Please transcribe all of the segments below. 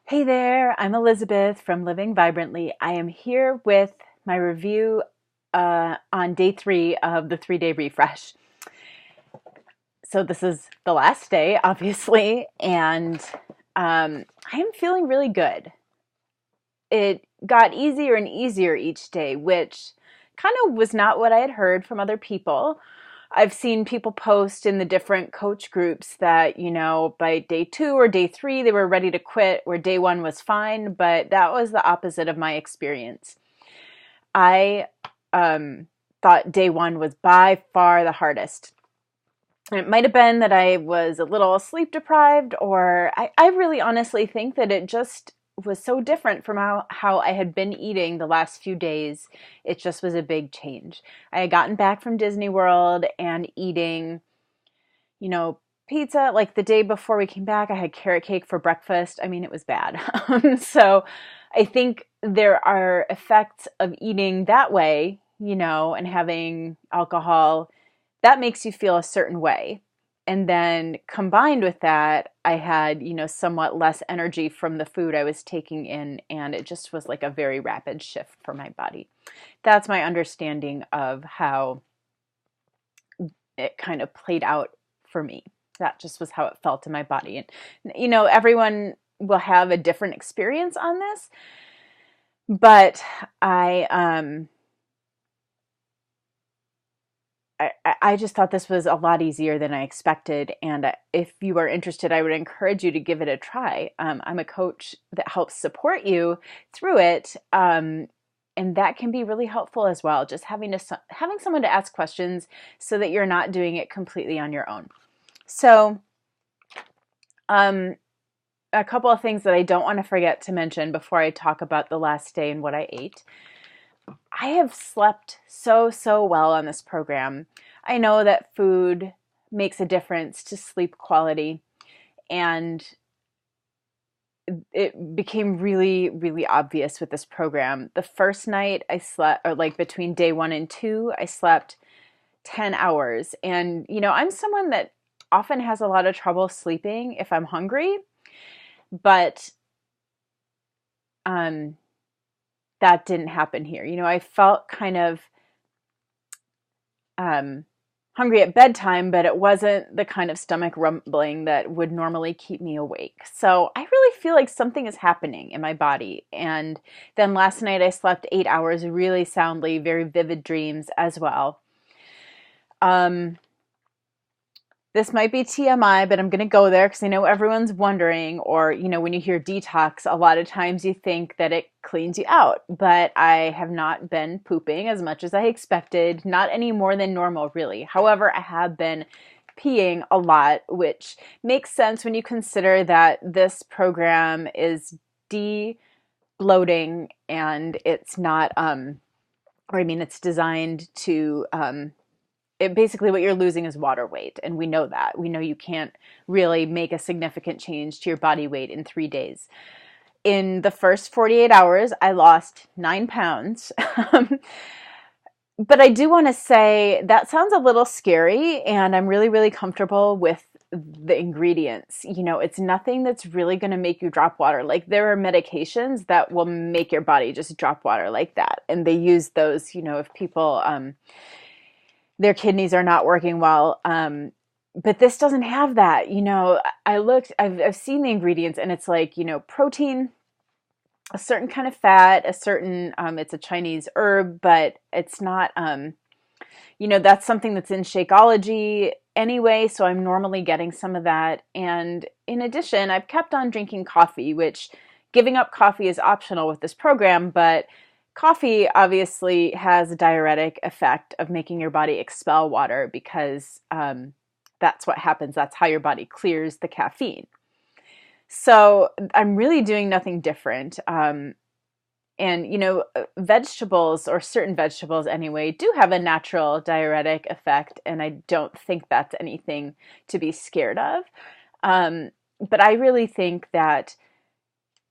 Hey there, I'm Elizabeth from Living Vibrantly. I am here with my review on day 3 of the 3-day refresh. So this is the last day, obviously, and I am feeling really good. It got easier and easier each day, which kind of was not what I had heard from other people. I've seen people post in the different coach groups that, by day 2 or day 3, they were ready to quit, where day 1 was fine, but that was the opposite of my experience. I thought day 1 was by far the hardest. And it might have been that I was a little sleep deprived, or I really honestly think that it just was so different from how I had been eating the last few days. It just was a big change. I had gotten back from Disney World and eating, pizza. Like the day before we came back, I had carrot cake for breakfast. I mean, it was bad. So I think there are effects of eating that way, and having alcohol that makes you feel a certain way. And then combined with that, I had, somewhat less energy from the food I was taking in, and it just was like a very rapid shift for my body. That's my understanding of how it kind of played out for me. That just was how it felt in my body. And, everyone will have a different experience on this, but I just thought this was a lot easier than I expected. And if you are interested, I would encourage you to give it a try. I'm a coach that helps support you through it. And that can be really helpful as well. Just having someone to ask questions so that you're not doing it completely on your own. So, a couple of things that I don't want to forget to mention before I talk about the last day and what I ate. I have slept so well on this program. I know that food makes a difference to sleep quality, and it became really obvious with this program. The first night I slept, or like between day 1 and 2, I slept 10 hours. And, I'm someone that often has a lot of trouble sleeping if I'm hungry, but that didn't happen here. I felt kind of hungry at bedtime, but it wasn't the kind of stomach rumbling that would normally keep me awake. So I really feel like something is happening in my body. And then last night I slept 8 hours really soundly, very vivid dreams as well. This might be TMI, but I'm going to go there because I know everyone's wondering, or, when you hear detox, a lot of times you think that it cleans you out, but I have not been pooping as much as I expected, not any more than normal, really. However, I have been peeing a lot, which makes sense when you consider that this program is de-bloating and it's not, it's designed to, basically what you're losing is water weight, and we know that. We know you can't really make a significant change to your body weight in 3 days. In the first 48 hours, I lost 9 pounds. But I do want to say that sounds a little scary, and I'm really comfortable with the ingredients. It's nothing that's really going to make you drop water. Like, there are medications that will make your body just drop water like that, and they use those, if people their kidneys are not working well. But this doesn't have that. I've seen the ingredients, and it's like, protein, a certain kind of fat, it's a Chinese herb, but it's not, that's something that's in Shakeology anyway. So I'm normally getting some of that. And in addition, I've kept on drinking coffee, which giving up coffee is optional with this program, but coffee obviously has a diuretic effect of making your body expel water because that's what happens. That's how your body clears the caffeine. So I'm really doing nothing different. And, vegetables, or certain vegetables anyway, do have a natural diuretic effect, and I don't think that's anything to be scared of. But I really think that,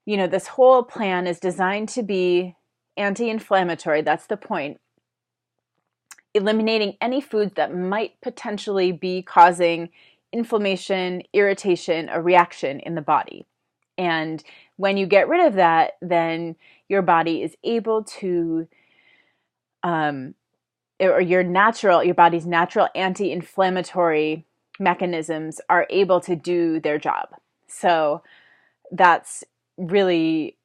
this whole plan is designed to be anti-inflammatory. That's the point. Eliminating any foods that might potentially be causing inflammation, irritation, a reaction in the body. And when you get rid of that, then your body is able to, or your body's natural anti-inflammatory mechanisms are able to do their job. So that's really,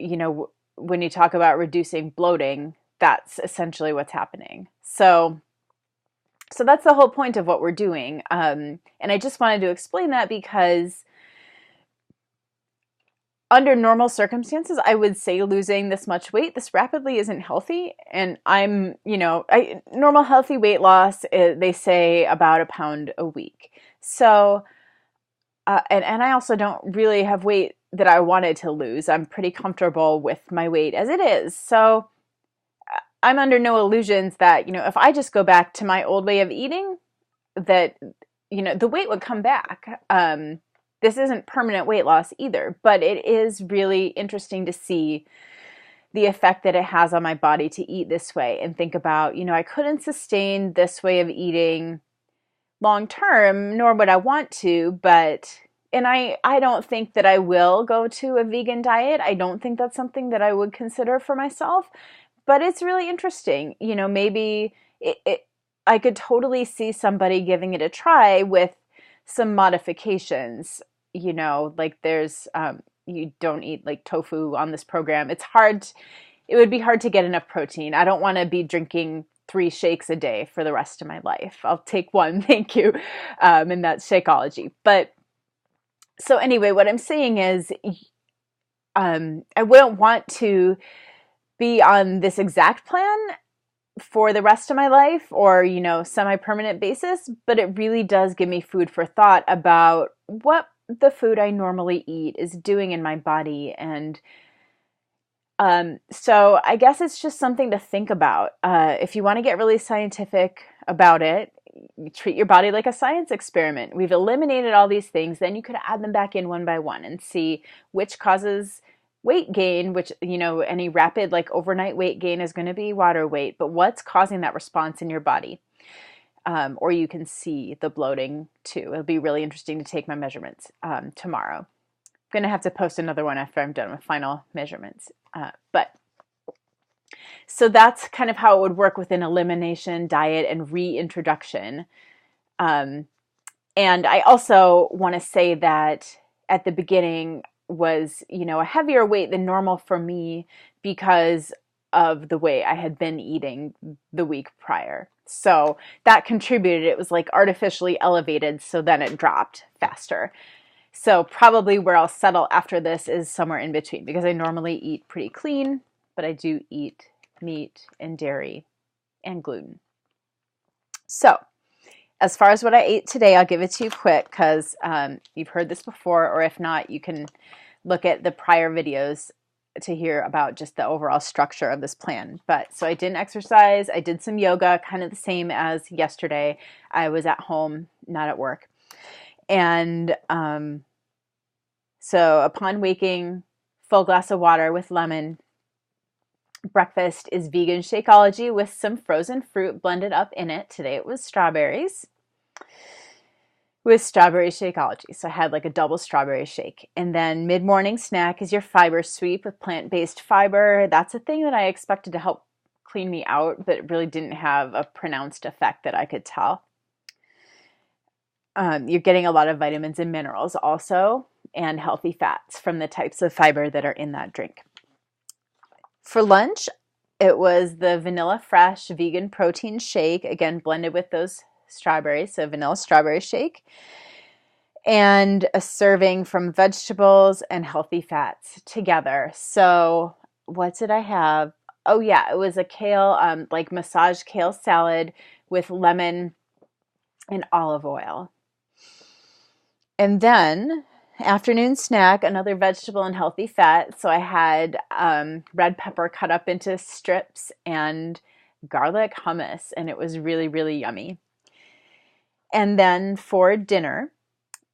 when you talk about reducing bloating, that's essentially what's happening. So that's the whole point of what we're doing. And I just wanted to explain that because under normal circumstances, I would say losing this much weight this rapidly isn't healthy. And normal healthy weight loss, they say about a pound a week. So, and I also don't really have weight that I wanted to lose. I'm pretty comfortable with my weight as it is. So I'm under no illusions that, if I just go back to my old way of eating, that, the weight would come back. This isn't permanent weight loss either, but it is really interesting to see the effect that it has on my body to eat this way and think about, I couldn't sustain this way of eating long term, nor would I want to, and I don't think that I will go to a vegan diet. I don't think that's something that I would consider for myself, but it's really interesting. Maybe I could totally see somebody giving it a try with some modifications, like there's, you don't eat like tofu on this program. It would be hard to get enough protein. I don't want to be drinking 3 shakes a day for the rest of my life. I'll take one, thank you. And that's Shakeology. But so anyway, what I'm saying is, I wouldn't want to be on this exact plan for the rest of my life or, semi-permanent basis, but it really does give me food for thought about what the food I normally eat is doing in my body. And so I guess it's just something to think about. If you want to get really scientific about it, you treat your body like a science experiment. We've eliminated all these things, then you could add them back in one by one and see which causes weight gain, which, any rapid like overnight weight gain is going to be water weight, but what's causing that response in your body? Or you can see the bloating too. It'll be really interesting to take my measurements tomorrow. I'm going to have to post another one after I'm done with final measurements. But so that's kind of how it would work with an elimination diet and reintroduction. And I also want to say that at the beginning was, a heavier weight than normal for me because of the way I had been eating the week prior. So that contributed. It was like artificially elevated, so then it dropped faster. So probably where I'll settle after this is somewhere in between, because I normally eat pretty clean, but I do eat meat and dairy and gluten. So as far as what I ate today, I'll give it to you quick because you've heard this before, or if not, you can look at the prior videos to hear about just the overall structure of this plan. But so I didn't exercise. I did some yoga, kind of the same as yesterday. I was at home, not at work. And so upon waking, full glass of water with lemon. Breakfast is vegan Shakeology with some frozen fruit blended up in it. Today it was strawberries with strawberry Shakeology. So I had like a double strawberry shake. And then mid-morning snack is your fiber sweep with plant-based fiber. That's a thing that I expected to help clean me out, but it really didn't have a pronounced effect that I could tell. You're getting a lot of vitamins and minerals also, and healthy fats from the types of fiber that are in that drink. For lunch, it was the Vanilla Fresh vegan protein shake, again blended with those strawberries, so vanilla strawberry shake, and a serving from vegetables and healthy fats together. So what did I have? Oh yeah, it was a kale, like massaged kale salad with lemon and olive oil. And then afternoon snack, another vegetable and healthy fat. So I had red pepper cut up into strips and garlic hummus, and it was really, really yummy. And then for dinner,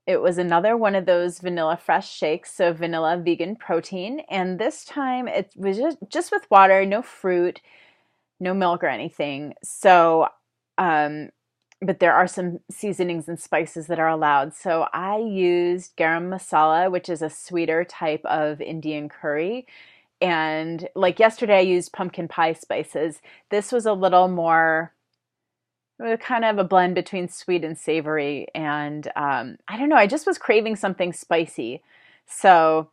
it was another one of those Vanilla Fresh shakes, so vanilla vegan protein. And this time it was just with water, no fruit, no milk or anything. So but there are some seasonings and spices that are allowed. So I used garam masala, which is a sweeter type of Indian curry. And like yesterday, I used pumpkin pie spices. This was a little more kind of a blend between sweet and savory. And I don't know, I just was craving something spicy. So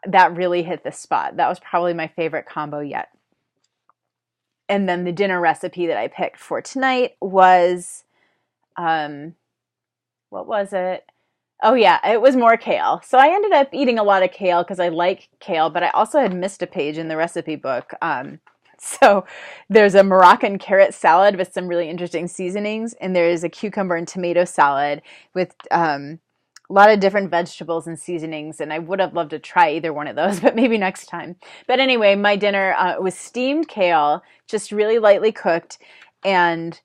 that really hit the spot. That was probably my favorite combo yet. And then the dinner recipe that I picked for tonight was, um, what was it? Oh yeah, it was more kale. So I ended up eating a lot of kale because I like kale, but I also had missed a page in the recipe book. So there's a Moroccan carrot salad with some really interesting seasonings, and there's a cucumber and tomato salad with a lot of different vegetables and seasonings. And I would have loved to try either one of those, but maybe next time. But anyway, my dinner was steamed kale, just really lightly cooked, and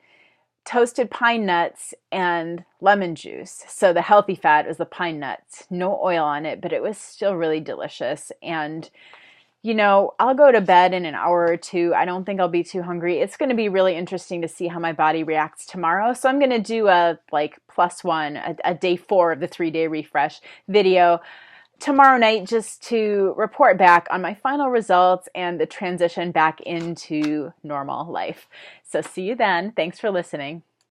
toasted pine nuts and lemon juice. So the healthy fat was the pine nuts, no oil on it, but it was still really delicious. And you know, I'll go to bed in an hour or two. I don't think I'll be too hungry. It's going to be really interesting to see how my body reacts tomorrow. So I'm going to do a like +1, a day 4 of the 3-day refresh video tomorrow night just to report back on my final results and the transition back into normal life. So see you then. Thanks for listening.